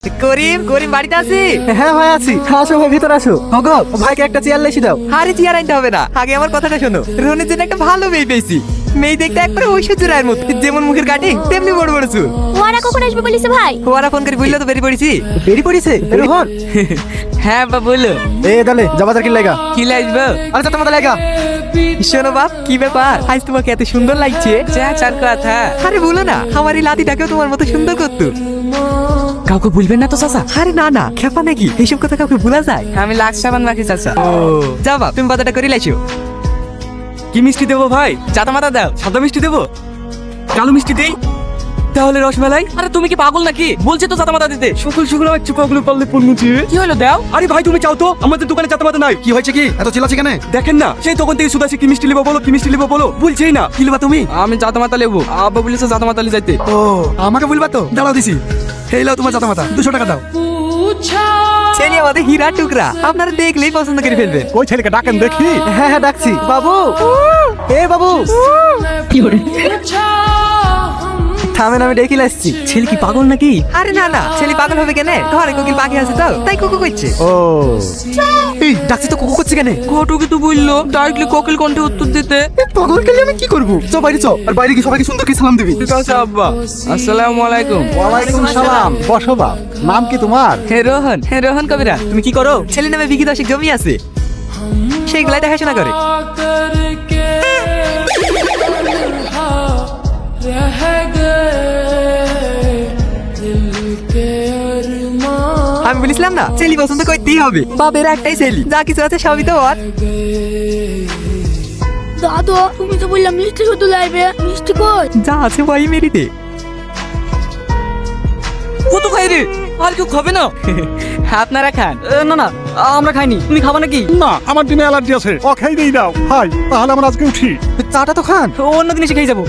করিম করিম বাড়িতে আছি। হ্যাঁ ভাই আছি। আসো ভাই, ভিতর আসো। ওগো ভাইকে একটা চেয়ার লেসি দাও। আরে চেয়ার আনতে হবে না, আগে আমার কথাটা শোনো। রোহনের জন্য একটা ভালো মেয়ে পেয়েছি। মেয়ে দেখতে একবারে ঐশ্বর্য রায়ের মতো, যেমন মুখের কাটিং তেমনি বড় বড় চুল। ওরা কখন আসবে বলিস ভাই? ওরা ফোন করে বললো তো বেরিয়ে পড়েছি। বেরি পড়িছে রোহন। হ্যাঁ বা বললো এ দালে জাবাদার কি লাগা? কি লাগবে? আরে চাচা মাথা লাগা। শোনো বাপ, কি ব্যাপার আজ তোমাকে এত সুন্দর লাগছে? যা চার কথা। আরে বলো না, আমার এই লাতিটাকেও তোমার মতো সুন্দর করতো। কাউকে বলবেন না তো চাচা? আরে না না, খেপা নাকি? এইসব কথা কাউকে ভুলা যায়? আমি লাখ সাবান মাখি চাচা। ও যাও বাপ, তুমি পাতাটা করে লাইছো। কি মিষ্টি দেবো ভাই? চাতা মাথা দাও। সাদা মিষ্টি দেবো? কালো মিষ্টি দেই? তাহলে রসমালাই? আরে তুমি কি পাগল নাকি? বলছে তো চাতা মাথা দিতে। সকল সকল আমার চুপাগুলো পারলে পড়মুচি। কি হলো দাও? আরে ভাই তুমি চাও তো, আমাদের দোকানে চাতা মাথা নাই। কি হয়েছে কি? এত চিল্লাছি কেন? দেখেন না, সেই তখন থেকে সুদাসি কি মিষ্টি লিবো বলো, কি মিষ্টি লিবো বলো, বলছেই না। কি লিবা তুমি? আমি চাতা মাথা লেবো। আব্বা বলেছে চাতা মাথা লি যাইতে। ও আমাকে বলবা তো, দাঁড়াও দিছি। এই লাও তোমার চাতা মাথা, 200 টাকা দাও। ছেলে আমাদের হীরা টুকরা, আপনারা দেখলেই পছন্দ করে ফেলবেন। ওই ছেলেকে ডাকেন দেখি। হ্যাঁ হ্যাঁ ডাকছি। বাবু, এ বাবু। থামেন, আমি ডেকে আসছি। ছেলে কি পাগল নাকি? আরে না না, ছেলে পাগল হবে কেন? ঘরে কোকিল পাখি আছে তো, তাই কুকু করছে। ও এই ডাকছি তো কুকু করছে কেন? ঘটকে তো বললো ডাইরেক্টলি কোকিল কণ্ঠে উত্তর দিতে। পাগল খেলে আমি কি করব? চ বাইরে চ, আর বাইরে কি সবাইকে সুন্দর করে সালাম দিবি। ঠিক আছে আব্বা। আসসালামু আলাইকুম। ওয়ালাইকুম সালাম। বসো বাপ। নাম কি তোমার? হে রোহন, হে রোহন কবিরা। তুমি কি করো? ছেলে নামে বিঘি 10 জমি আছে, সেইগুলাই দেখাশোনা করে। আমি বলেছিলাম না, ছেলে পছন্দ করতেই হবে। বাপের একটাই ছেলে, যা কিছু আছে সবই তো ওর। দাদু তুমি তো বললাম মিষ্টি শুধু লাইবে, মিষ্টি কই? যা আছে ভাই মেরিতে। কত খাই রে? আর কেউ খাবে না? আপনারা খান। না না, আমরা খাইনি। তুমি খাবা নাকি? না, আমার ডিমে অ্যালার্জি আছে। ও খাই দেই দাও ভাই, তাহলে আমরা আজকে উঠি। চাটা তো খান। অন্য দিন এসে খেয়ে যাবো।